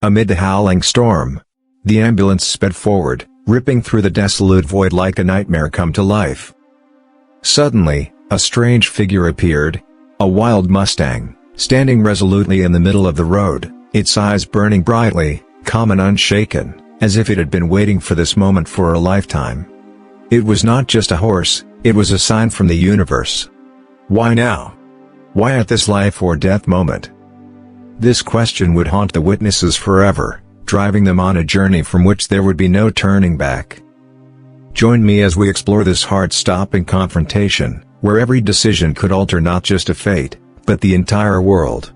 Amid the howling storm, the ambulance sped forward, ripping through the desolate void like a nightmare come to life. Suddenly, a strange figure appeared, a wild Mustang, standing resolutely in the middle of the road, its eyes burning brightly, calm and unshaken, as if it had been waiting for this moment for a lifetime. It was not just a horse, it was a sign from the universe. Why now? Why at this life or death moment? This question would haunt the witnesses forever, driving them on a journey from which there would be no turning back. Join me as we explore this heart-stopping confrontation, where every decision could alter not just a fate, but the entire world.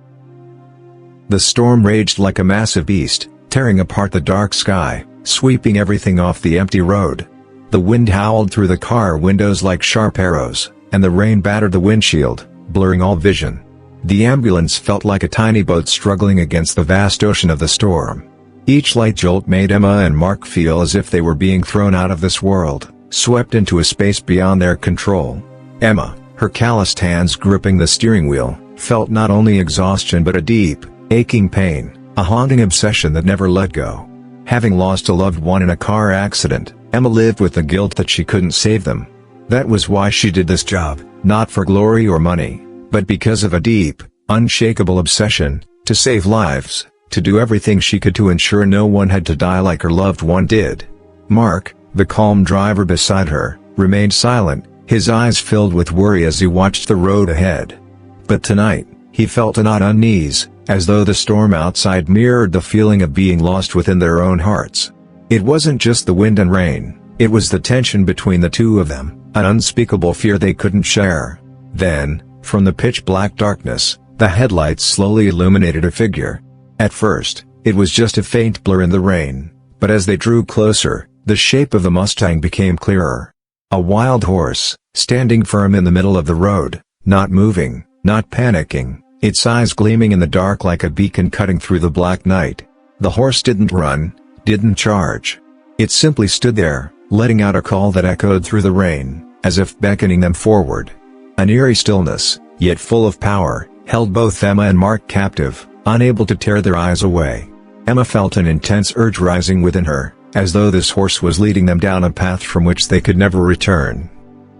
The storm raged like a massive beast, tearing apart the dark sky, sweeping everything off the empty road. The wind howled through the car windows like sharp arrows, and the rain battered the windshield, blurring all vision. The ambulance felt like a tiny boat struggling against the vast ocean of the storm. Each light jolt made Emma and Mark feel as if they were being thrown out of this world, swept into a space beyond their control. Emma, her calloused hands gripping the steering wheel, felt not only exhaustion but a deep, aching pain, a haunting obsession that never let go. Having lost a loved one in a car accident, Emma lived with the guilt that she couldn't save them. That was why she did this job, not for glory or money, but because of a deep, unshakable obsession, to save lives, to do everything she could to ensure no one had to die like her loved one did. Mark, the calm driver beside her, remained silent, his eyes filled with worry as he watched the road ahead. But tonight, he felt a knot unease, as though the storm outside mirrored the feeling of being lost within their own hearts. It wasn't just the wind and rain, it was the tension between the two of them, an unspeakable fear they couldn't share. Then, from the pitch-black darkness, the headlights slowly illuminated a figure. At first, it was just a faint blur in the rain, but as they drew closer, the shape of the Mustang became clearer. A wild horse, standing firm in the middle of the road, not moving, not panicking, its eyes gleaming in the dark like a beacon cutting through the black night. The horse didn't run, didn't charge. It simply stood there, letting out a call that echoed through the rain, as if beckoning them forward. An eerie stillness, yet full of power, held both Emma and Mark captive, unable to tear their eyes away. Emma felt an intense urge rising within her, as though this horse was leading them down a path from which they could never return.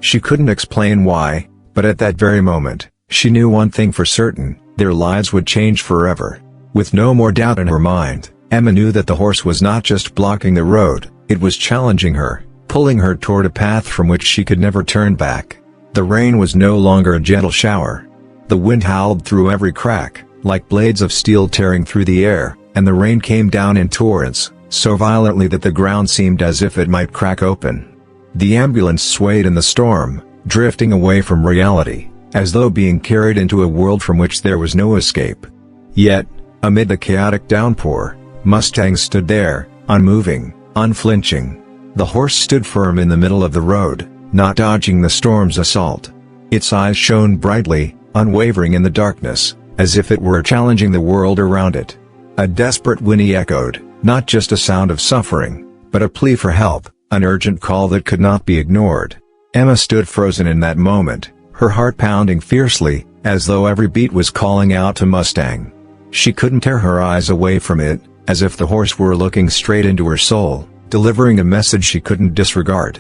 She couldn't explain why, but at that very moment, she knew one thing for certain: their lives would change forever. With no more doubt in her mind, Emma knew that the horse was not just blocking the road, it was challenging her, pulling her toward a path from which she could never turn back. The rain was no longer a gentle shower. The wind howled through every crack, like blades of steel tearing through the air, and the rain came down in torrents, so violently that the ground seemed as if it might crack open. The ambulance swayed in the storm, drifting away from reality, as though being carried into a world from which there was no escape. Yet, amid the chaotic downpour, Mustang stood there, unmoving, unflinching. The horse stood firm in the middle of the road, not dodging the storm's assault. Its eyes shone brightly, unwavering in the darkness, as if it were challenging the world around it. A desperate whinny echoed, not just a sound of suffering, but a plea for help, an urgent call that could not be ignored. Emma stood frozen in that moment, her heart pounding fiercely, as though every beat was calling out to Mustang. She couldn't tear her eyes away from it, as if the horse were looking straight into her soul, delivering a message she couldn't disregard.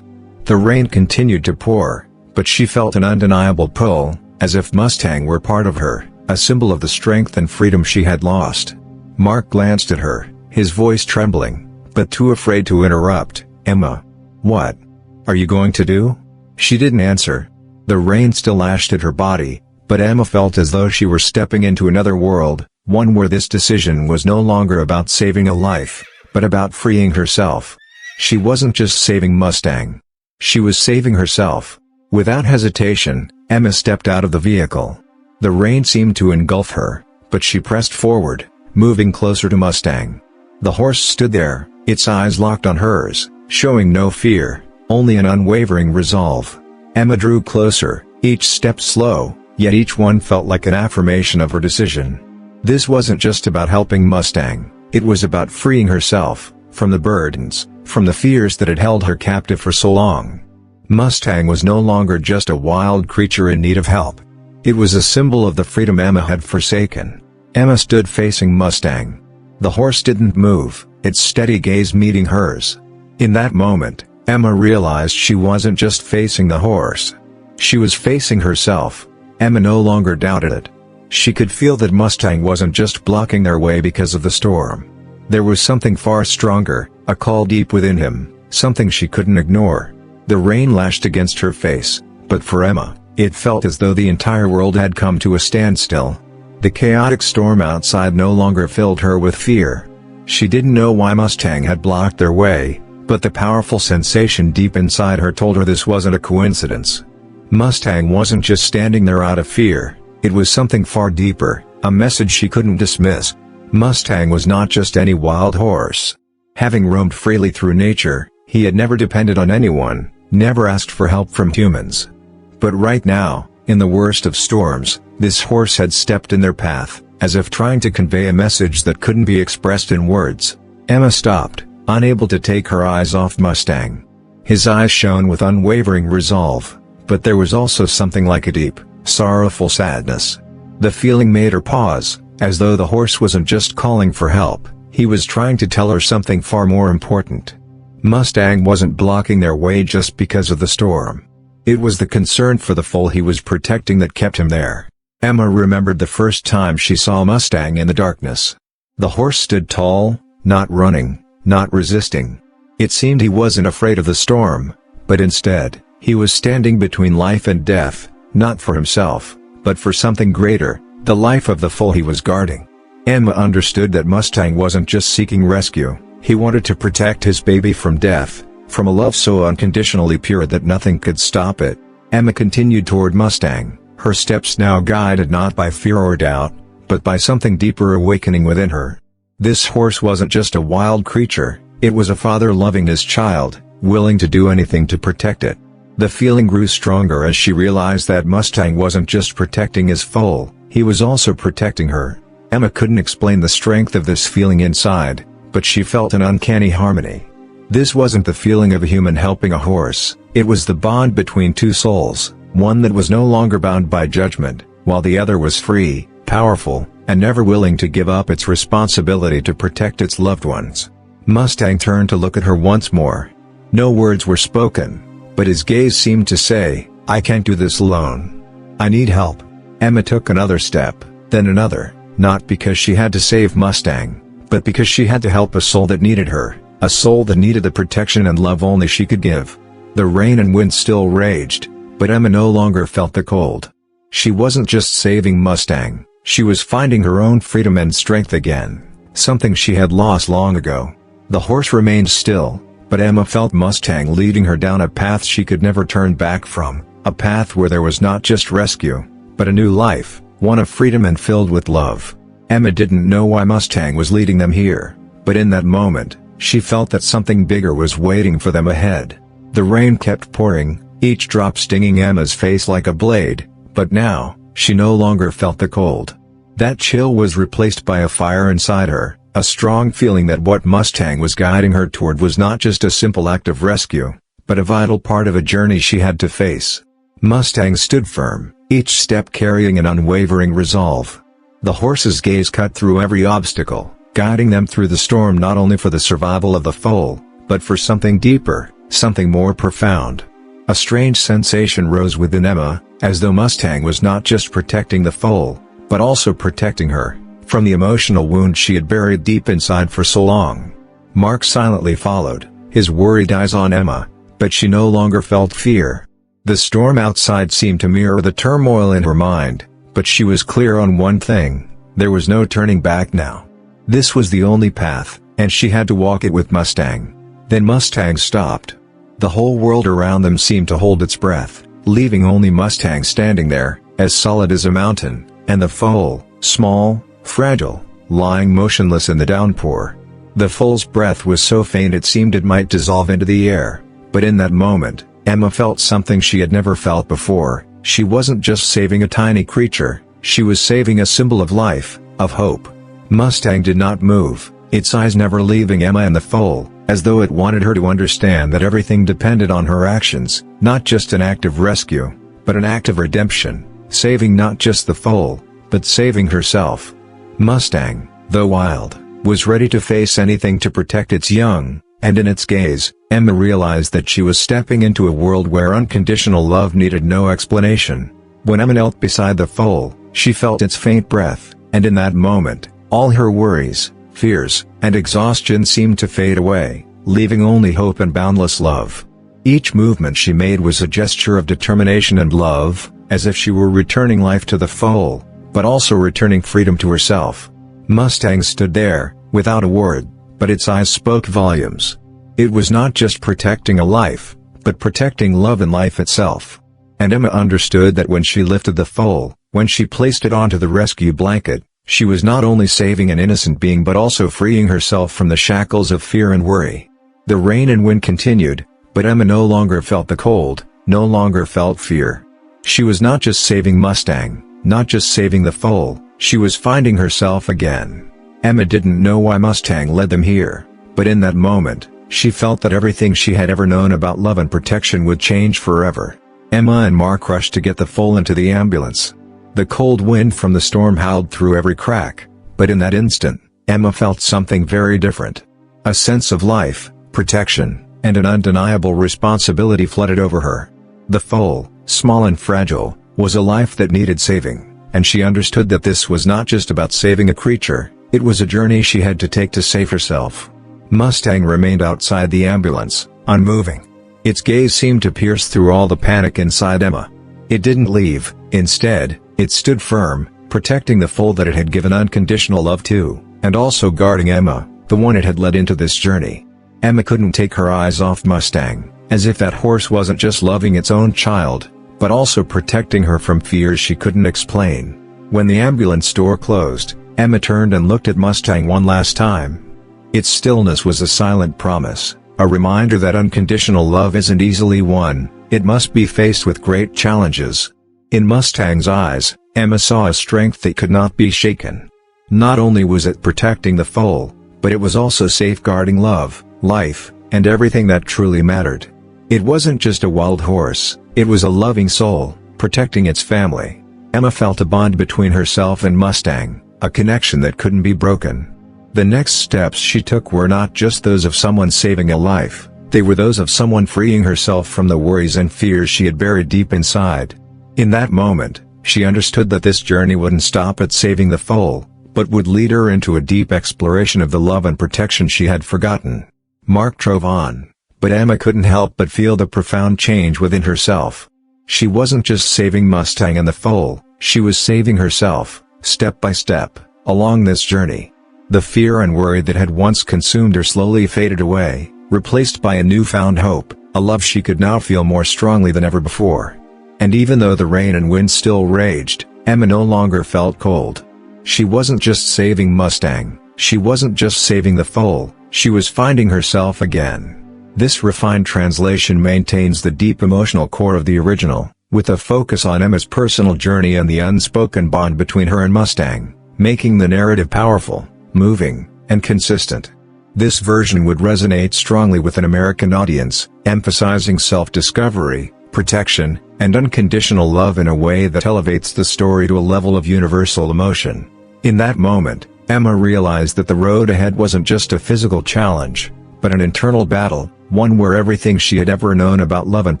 The rain continued to pour, but she felt an undeniable pull, as if Mustang were part of her, a symbol of the strength and freedom she had lost. Mark glanced at her, his voice trembling, but too afraid to interrupt. "Emma. What are you going to do?" She didn't answer. The rain still lashed at her body, but Emma felt as though she were stepping into another world, one where this decision was no longer about saving a life, but about freeing herself. She wasn't just saving Mustang. She was saving herself. Without hesitation, Emma stepped out of the vehicle. The rain seemed to engulf her, but she pressed forward, moving closer to Mustang. The horse stood there, its eyes locked on hers, showing no fear, only an unwavering resolve. Emma drew closer, each step slow, yet each one felt like an affirmation of her decision. This wasn't just about helping Mustang, it was about freeing herself, from the burdens, from the fears that had held her captive for so long. Mustang was no longer just a wild creature in need of help. It was a symbol of the freedom Emma had forsaken. Emma stood facing Mustang. The horse didn't move, its steady gaze meeting hers. In that moment, Emma realized she wasn't just facing the horse. She was facing herself. Emma no longer doubted it. She could feel that Mustang wasn't just blocking their way because of the storm. There was something far stronger, a call deep within him, something she couldn't ignore. The rain lashed against her face, but for Emma, it felt as though the entire world had come to a standstill. The chaotic storm outside no longer filled her with fear. She didn't know why Mustang had blocked their way, but the powerful sensation deep inside her told her this wasn't a coincidence. Mustang wasn't just standing there out of fear, it was something far deeper, a message she couldn't dismiss. Mustang was not just any wild horse. Having roamed freely through nature, he had never depended on anyone, never asked for help from humans. But right now, in the worst of storms, this horse had stepped in their path, as if trying to convey a message that couldn't be expressed in words. Emma stopped, unable to take her eyes off Mustang. His eyes shone with unwavering resolve, but there was also something like a deep, sorrowful sadness. The feeling made her pause, as though the horse wasn't just calling for help, he was trying to tell her something far more important. Mustang wasn't blocking their way just because of the storm. It was the concern for the foal he was protecting that kept him there. Emma remembered the first time she saw Mustang in the darkness. The horse stood tall, not running, not resisting. It seemed he wasn't afraid of the storm, but instead, he was standing between life and death, not for himself, but for something greater, the life of the foal he was guarding. Emma understood that Mustang wasn't just seeking rescue, he wanted to protect his baby from death, from a love so unconditionally pure that nothing could stop it. Emma continued toward Mustang, her steps now guided not by fear or doubt, but by something deeper awakening within her. This horse wasn't just a wild creature, it was a father loving his child, willing to do anything to protect it. The feeling grew stronger as she realized that Mustang wasn't just protecting his foal, he was also protecting her. Emma couldn't explain the strength of this feeling inside, but she felt an uncanny harmony. This wasn't the feeling of a human helping a horse, it was the bond between two souls, one that was no longer bound by judgment, while the other was free, powerful, and never willing to give up its responsibility to protect its loved ones. Mustang turned to look at her once more. No words were spoken, but his gaze seemed to say, "I can't do this alone. I need help." Emma took another step, then another, not because she had to save Mustang, but because she had to help a soul that needed her, a soul that needed the protection and love only she could give. The rain and wind still raged, but Emma no longer felt the cold. She wasn't just saving Mustang, she was finding her own freedom and strength again, something she had lost long ago. The horse remained still, but Emma felt Mustang leading her down a path she could never turn back from, a path where there was not just rescue, but a new life, one of freedom and filled with love. Emma didn't know why Mustang was leading them here, but in that moment, she felt that something bigger was waiting for them ahead. The rain kept pouring, each drop stinging Emma's face like a blade, but now, she no longer felt the cold. That chill was replaced by a fire inside her, a strong feeling that what Mustang was guiding her toward was not just a simple act of rescue, but a vital part of a journey she had to face. Mustang stood firm, each step carrying an unwavering resolve. The horse's gaze cut through every obstacle, guiding them through the storm not only for the survival of the foal, but for something deeper, something more profound. A strange sensation rose within Emma, as though Mustang was not just protecting the foal, but also protecting her, from the emotional wound she had buried deep inside for so long. Mark silently followed, his worried eyes on Emma, but she no longer felt fear. The storm outside seemed to mirror the turmoil in her mind, but she was clear on one thing: there was no turning back now. This was the only path, and she had to walk it with Mustang. Then Mustang stopped. The whole world around them seemed to hold its breath, leaving only Mustang standing there, as solid as a mountain, and the foal, small, fragile, lying motionless in the downpour. The foal's breath was so faint it seemed it might dissolve into the air, but in that moment, Emma felt something she had never felt before. She wasn't just saving a tiny creature, she was saving a symbol of life, of hope. Mustang did not move, its eyes never leaving Emma and the foal, as though it wanted her to understand that everything depended on her actions, not just an act of rescue, but an act of redemption, saving not just the foal, but saving herself. Mustang, though wild, was ready to face anything to protect its young, and in its gaze, Emma realized that she was stepping into a world where unconditional love needed no explanation. When Emma knelt beside the foal, she felt its faint breath, and in that moment, all her worries, fears, and exhaustion seemed to fade away, leaving only hope and boundless love. Each movement she made was a gesture of determination and love, as if she were returning life to the foal, but also returning freedom to herself. Mustang stood there, without a word, but its eyes spoke volumes. It was not just protecting a life, but protecting love and life itself. And Emma understood that when she lifted the foal, when she placed it onto the rescue blanket, she was not only saving an innocent being but also freeing herself from the shackles of fear and worry. The rain and wind continued, but Emma no longer felt the cold, no longer felt fear. She was not just saving Mustang, not just saving the foal, she was finding herself again. Emma didn't know why Mustang led them here, but in that moment, she felt that everything she had ever known about love and protection would change forever. Emma and Mark rushed to get the foal into the ambulance. The cold wind from the storm howled through every crack, but in that instant, Emma felt something very different. A sense of life, protection, and an undeniable responsibility flooded over her. The foal, small and fragile, was a life that needed saving, and she understood that this was not just about saving a creature, it was a journey she had to take to save herself. Mustang remained outside the ambulance, unmoving. Its gaze seemed to pierce through all the panic inside Emma. It didn't leave, instead, it stood firm, protecting the foal that it had given unconditional love to, and also guarding Emma, the one it had led into this journey. Emma couldn't take her eyes off Mustang, as if that horse wasn't just loving its own child, but also protecting her from fears she couldn't explain. When the ambulance door closed, Emma turned and looked at Mustang one last time. Its stillness was a silent promise, a reminder that unconditional love isn't easily won, it must be faced with great challenges. In Mustang's eyes, Emma saw a strength that could not be shaken. Not only was it protecting the foal, but it was also safeguarding love, life, and everything that truly mattered. It wasn't just a wild horse, it was a loving soul, protecting its family. Emma felt a bond between herself and Mustang, a connection that couldn't be broken. The next steps she took were not just those of someone saving a life, they were those of someone freeing herself from the worries and fears she had buried deep inside. In that moment, she understood that this journey wouldn't stop at saving the foal, but would lead her into a deep exploration of the love and protection she had forgotten. Mark drove on, but Emma couldn't help but feel the profound change within herself. She wasn't just saving Mustang and the foal, she was saving herself, step by step, along this journey. The fear and worry that had once consumed her slowly faded away, replaced by a newfound hope, a love she could now feel more strongly than ever before. And even though the rain and wind still raged, Emma no longer felt cold. She wasn't just saving Mustang, she wasn't just saving the foal, she was finding herself again. This refined translation maintains the deep emotional core of the original, with a focus on Emma's personal journey and the unspoken bond between her and Mustang, making the narrative powerful, moving, and consistent. This version would resonate strongly with an American audience, emphasizing self-discovery, protection, and unconditional love in a way that elevates the story to a level of universal emotion. In that moment, Emma realized that the road ahead wasn't just a physical challenge, but an internal battle, one where everything she had ever known about love and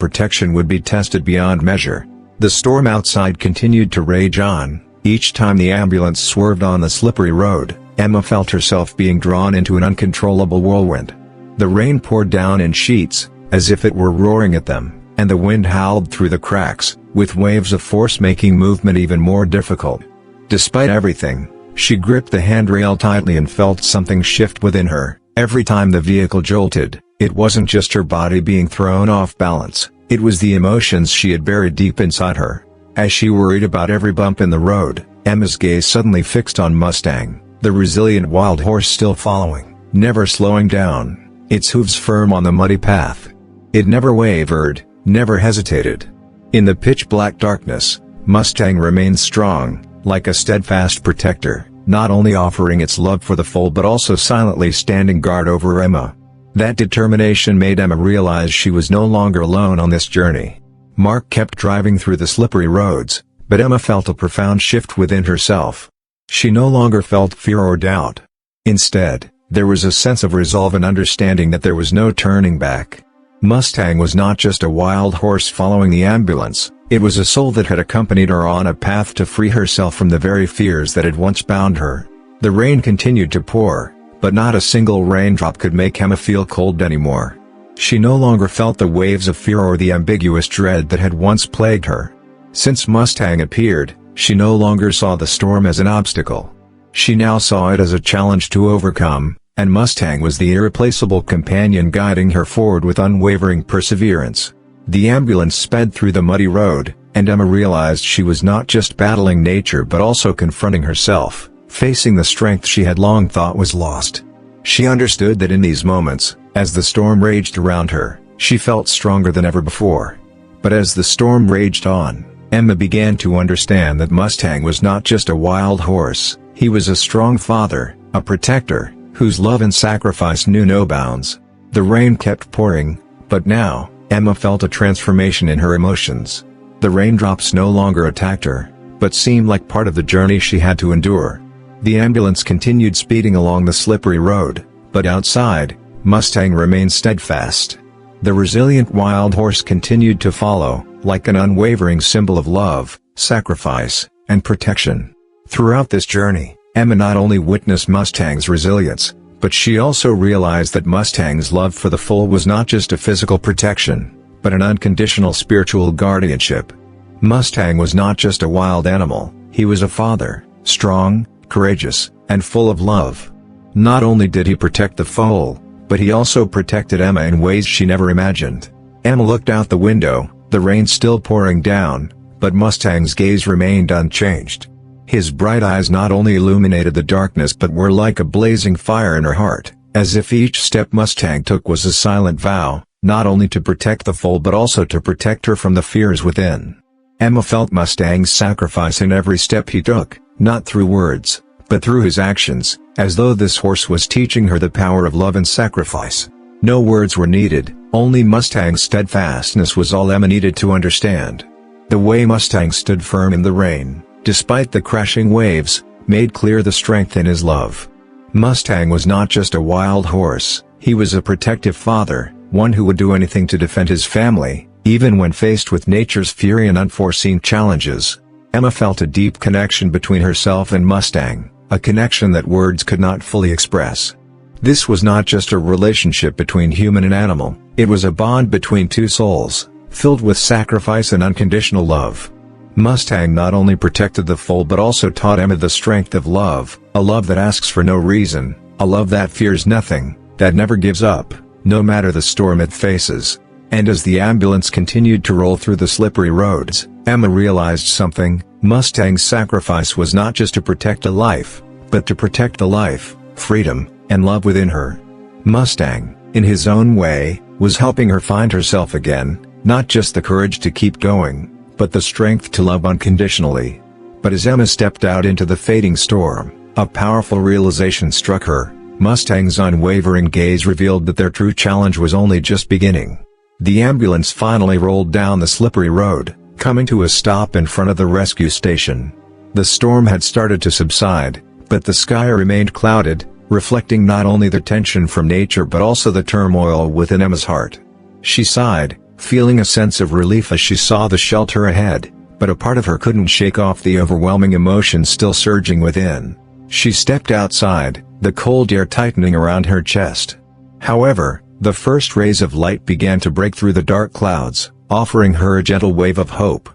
protection would be tested beyond measure. The storm outside continued to rage on. Each time the ambulance swerved on the slippery road, Emma felt herself being drawn into an uncontrollable whirlwind. The rain poured down in sheets, as if it were roaring at them, and the wind howled through the cracks, with waves of force making movement even more difficult. Despite everything, she gripped the handrail tightly and felt something shift within her. Every time the vehicle jolted, it wasn't just her body being thrown off balance, it was the emotions she had buried deep inside her. As she worried about every bump in the road, Emma's gaze suddenly fixed on Mustang, the resilient wild horse still following, never slowing down, its hooves firm on the muddy path. It never wavered, never hesitated. In the pitch-black darkness, Mustang remained strong, like a steadfast protector, not only offering its love for the foal but also silently standing guard over Emma. That determination made Emma realize she was no longer alone on this journey. Mark kept driving through the slippery roads, but Emma felt a profound shift within herself. She no longer felt fear or doubt. Instead, there was a sense of resolve and understanding that there was no turning back. Mustang was not just a wild horse following the ambulance, it was a soul that had accompanied her on a path to free herself from the very fears that had once bound her. The rain continued to pour, but not a single raindrop could make Emma feel cold anymore. She no longer felt the waves of fear or the ambiguous dread that had once plagued her. Since Mustang appeared, she no longer saw the storm as an obstacle. She now saw it as a challenge to overcome, and Mustang was the irreplaceable companion guiding her forward with unwavering perseverance. The ambulance sped through the muddy road, and Emma realized she was not just battling nature but also confronting herself, facing the strength she had long thought was lost. She understood that in these moments, as the storm raged around her, she felt stronger than ever before. But as the storm raged on, Emma began to understand that Mustang was not just a wild horse, he was a strong father, a protector, whose love and sacrifice knew no bounds. The rain kept pouring, but now, Emma felt a transformation in her emotions. The raindrops no longer attacked her, but seemed like part of the journey she had to endure. The ambulance continued speeding along the slippery road, but outside, Mustang remained steadfast. The resilient wild horse continued to follow, like an unwavering symbol of love, sacrifice, and protection. Throughout this journey, Emma not only witnessed Mustang's resilience, but she also realized that Mustang's love for the foal was not just a physical protection, but an unconditional spiritual guardianship. Mustang was not just a wild animal, he was a father, strong, courageous, and full of love. Not only did he protect the foal, but he also protected Emma in ways she never imagined. Emma looked out the window, the rain still pouring down, but Mustang's gaze remained unchanged. His bright eyes not only illuminated the darkness but were like a blazing fire in her heart, as if each step Mustang took was a silent vow, not only to protect the foal but also to protect her from the fears within. Emma felt Mustang's sacrifice in every step he took, not through words, but through his actions, as though this horse was teaching her the power of love and sacrifice. No words were needed, only Mustang's steadfastness was all Emma needed to understand. The way Mustang stood firm in the rain, despite the crashing waves, made clear the strength in his love. Mustang was not just a wild horse, he was a protective father, one who would do anything to defend his family, even when faced with nature's fury and unforeseen challenges. Emma felt a deep connection between herself and Mustang, a connection that words could not fully express. This was not just a relationship between human and animal, it was a bond between two souls, filled with sacrifice and unconditional love. Mustang not only protected the foal but also taught Emma the strength of love, a love that asks for no reason, a love that fears nothing, that never gives up, no matter the storm it faces. And as the ambulance continued to roll through the slippery roads, Emma realized something: Mustang's sacrifice was not just to protect a life, but to protect the life, freedom, and love within her. Mustang, in his own way, was helping her find herself again, not just the courage to keep going, but the strength to love unconditionally. But as Emma stepped out into the fading storm, a powerful realization struck her. Mustang's unwavering gaze revealed that their true challenge was only just beginning. The ambulance finally rolled down the slippery road, coming to a stop in front of the rescue station. The storm had started to subside, but the sky remained clouded, reflecting not only the tension from nature but also the turmoil within Emma's heart. She sighed, feeling a sense of relief as she saw the shelter ahead, but a part of her couldn't shake off the overwhelming emotions still surging within. She stepped outside, the cold air tightening around her chest. However, the first rays of light began to break through the dark clouds, offering her a gentle wave of hope.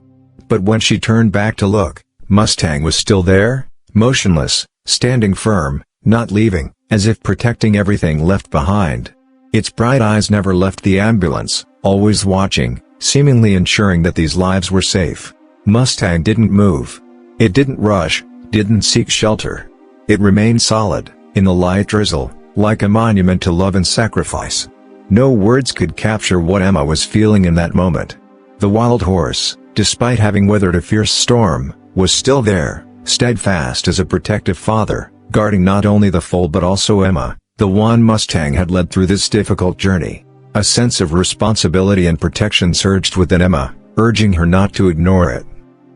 But when she turned back to look, Mustang was still there, motionless, standing firm, not leaving, as if protecting everything left behind. Its bright eyes never left the ambulance, always watching, seemingly ensuring that these lives were safe. Mustang didn't move. It didn't rush, didn't seek shelter. It remained solid, in the light drizzle, like a monument to love and sacrifice. No words could capture what Emma was feeling in that moment. The wild horse, despite having weathered a fierce storm, was still there, steadfast as a protective father, guarding not only the foal but also Emma, the one Mustang had led through this difficult journey. A sense of responsibility and protection surged within Emma, urging her not to ignore it.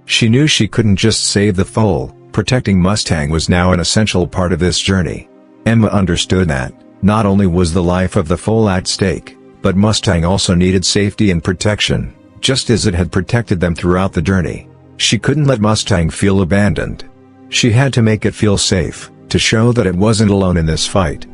She knew she couldn't just save the foal, protecting Mustang was now an essential part of this journey. Emma understood that, not only was the life of the foal at stake, but Mustang also needed safety and protection, just as it had protected them throughout the journey. She couldn't let Mustang feel abandoned. She had to make it feel safe, to show that it wasn't alone in this fight.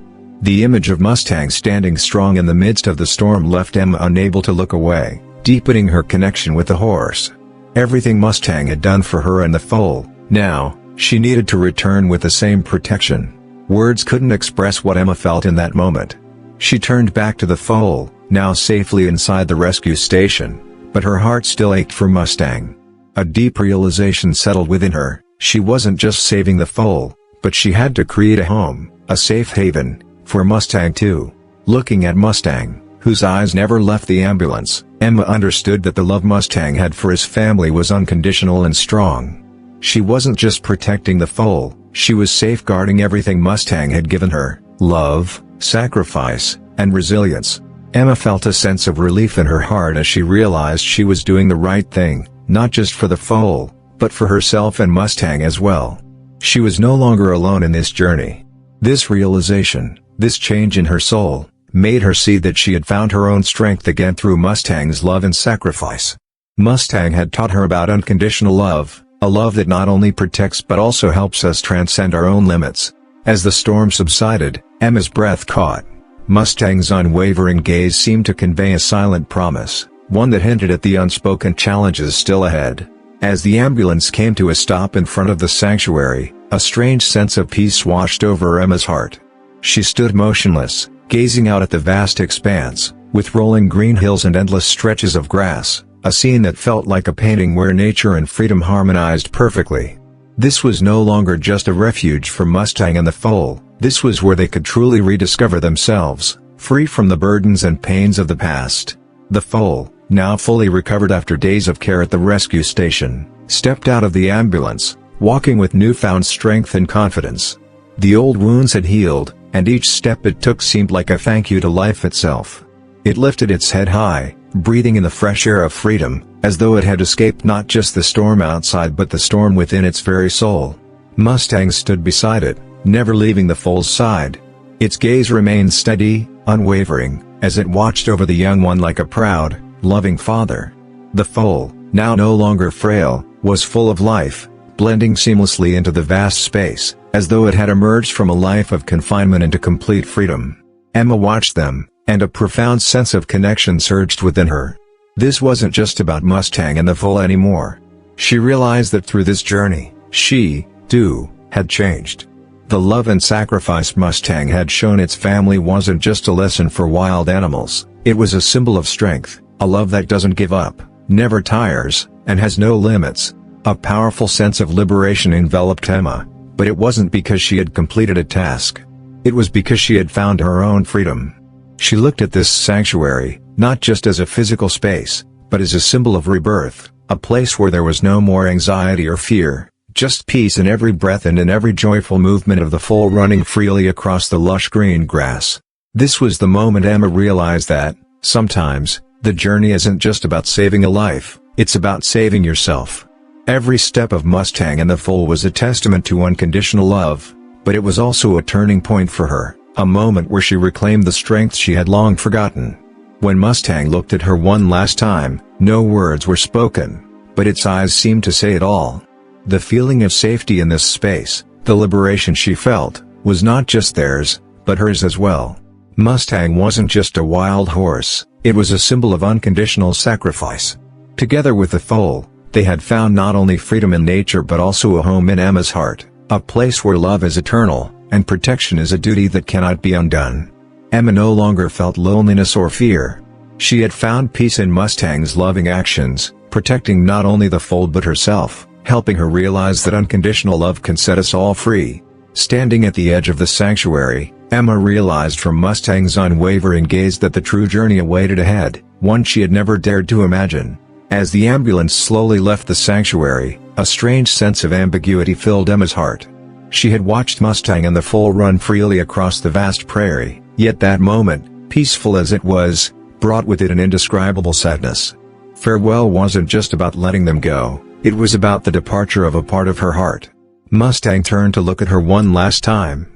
The image of Mustang standing strong in the midst of the storm left Emma unable to look away, deepening her connection with the horse. Everything Mustang had done for her and the foal, now, she needed to return with the same protection. Words couldn't express what Emma felt in that moment. She turned back to the foal, now safely inside the rescue station, but her heart still ached for Mustang. A deep realization settled within her: she wasn't just saving the foal, but she had to create a home, a safe haven, for Mustang too. Looking at Mustang, whose eyes never left the ambulance, Emma understood that the love Mustang had for his family was unconditional and strong. She wasn't just protecting the foal, she was safeguarding everything Mustang had given her: love, sacrifice, and resilience. Emma felt a sense of relief in her heart as she realized she was doing the right thing, not just for the foal, but for herself and Mustang as well. She was no longer alone in this journey. This realization, this change in her soul, made her see that she had found her own strength again through Mustang's love and sacrifice. Mustang had taught her about unconditional love, a love that not only protects but also helps us transcend our own limits. As the storm subsided, Emma's breath caught. Mustang's unwavering gaze seemed to convey a silent promise, one that hinted at the unspoken challenges still ahead. As the ambulance came to a stop in front of the sanctuary, a strange sense of peace washed over Emma's heart. She stood motionless, gazing out at the vast expanse, with rolling green hills and endless stretches of grass, a scene that felt like a painting where nature and freedom harmonized perfectly. This was no longer just a refuge for Mustang and the foal, this was where they could truly rediscover themselves, free from the burdens and pains of the past. The foal, now fully recovered after days of care at the rescue station, stepped out of the ambulance, walking with newfound strength and confidence. The old wounds had healed, and each step it took seemed like a thank you to life itself. It lifted its head high, breathing in the fresh air of freedom, as though it had escaped not just the storm outside but the storm within its very soul. Mustang stood beside it, never leaving the foal's side. Its gaze remained steady, unwavering, as it watched over the young one like a proud, loving father. The foal, now no longer frail, was full of life, blending seamlessly into the vast space, as though it had emerged from a life of confinement into complete freedom. Emma watched them, and a profound sense of connection surged within her. This wasn't just about Mustang and the foal anymore. She realized that through this journey, she, too, had changed. The love and sacrifice Mustang had shown its family wasn't just a lesson for wild animals, it was a symbol of strength, a love that doesn't give up, never tires, and has no limits. A powerful sense of liberation enveloped Emma, but it wasn't because she had completed a task. It was because she had found her own freedom. She looked at this sanctuary, not just as a physical space, but as a symbol of rebirth, a place where there was no more anxiety or fear, just peace in every breath and in every joyful movement of the foal running freely across the lush green grass. This was the moment Emma realized that, sometimes, the journey isn't just about saving a life, it's about saving yourself. Every step of Mustang and the foal was a testament to unconditional love, but it was also a turning point for her, a moment where she reclaimed the strength she had long forgotten. When Mustang looked at her one last time, no words were spoken, but its eyes seemed to say it all. The feeling of safety in this space, the liberation she felt, was not just theirs, but hers as well. Mustang wasn't just a wild horse, it was a symbol of unconditional sacrifice. Together with the foal, they had found not only freedom in nature but also a home in Emma's heart, a place where love is eternal, and protection is a duty that cannot be undone. Emma no longer felt loneliness or fear. She had found peace in Mustang's loving actions, protecting not only the foal but herself, helping her realize that unconditional love can set us all free. Standing at the edge of the sanctuary, Emma realized from Mustang's unwavering gaze that the true journey awaited ahead, one she had never dared to imagine. As the ambulance slowly left the sanctuary, a strange sense of ambiguity filled Emma's heart. She had watched Mustang and the foal run freely across the vast prairie, yet that moment, peaceful as it was, brought with it an indescribable sadness. Farewell wasn't just about letting them go, it was about the departure of a part of her heart. Mustang turned to look at her one last time.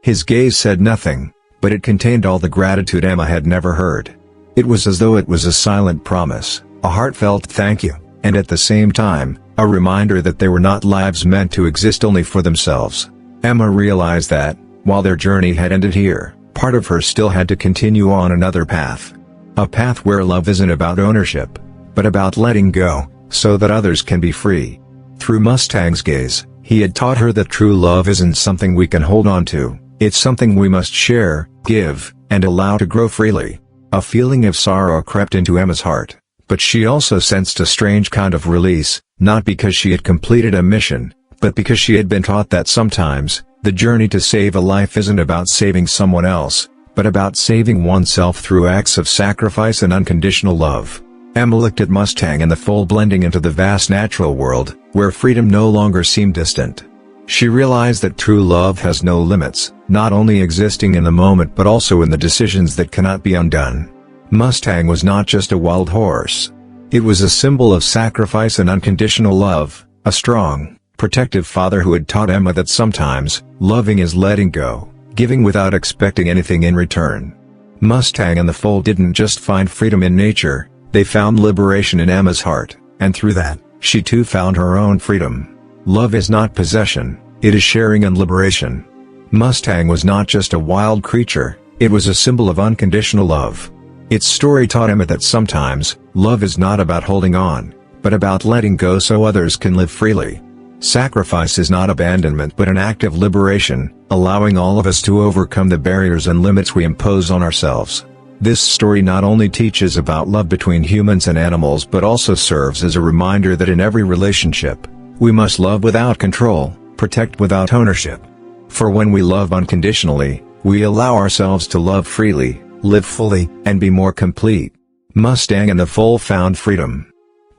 His gaze said nothing, but it contained all the gratitude Emma had never heard. It was as though it was a silent promise, a heartfelt thank you, and at the same time, a reminder that they were not lives meant to exist only for themselves. Emma realized that, while their journey had ended here, part of her still had to continue on another path. A path where love isn't about ownership, but about letting go, so that others can be free. Through Mustang's gaze, he had taught her that true love isn't something we can hold on to, it's something we must share, give, and allow to grow freely. A feeling of sorrow crept into Emma's heart, but she also sensed a strange kind of release, not because she had completed a mission, but because she had been taught that sometimes, the journey to save a life isn't about saving someone else, but about saving oneself through acts of sacrifice and unconditional love. Emma looked at Mustang and the foal blending into the vast natural world, where freedom no longer seemed distant. She realized that true love has no limits, not only existing in the moment but also in the decisions that cannot be undone. Mustang was not just a wild horse. It was a symbol of sacrifice and unconditional love, a strong, protective father who had taught Emma that sometimes, loving is letting go, giving without expecting anything in return. Mustang and the foal didn't just find freedom in nature, they found liberation in Emma's heart, and through that, she too found her own freedom. Love is not possession, it is sharing and liberation. Mustang was not just a wild creature, it was a symbol of unconditional love. Its story taught Emma that sometimes, love is not about holding on, but about letting go so others can live freely. Sacrifice is not abandonment but an act of liberation, allowing all of us to overcome the barriers and limits we impose on ourselves. This story not only teaches about love between humans and animals but also serves as a reminder that in every relationship, we must love without control, protect without ownership. For when we love unconditionally, we allow ourselves to love freely, live fully, and be more complete. Mustang and the foal found freedom.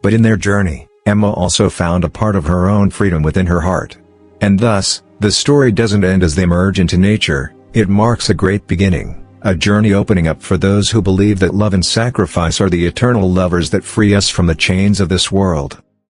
But in their journey, Emma also found a part of her own freedom within her heart. And thus, the story doesn't end as they merge into nature, it marks a great beginning. A journey opening up for those who believe that love and sacrifice are the eternal levers that free us from the chains of this world.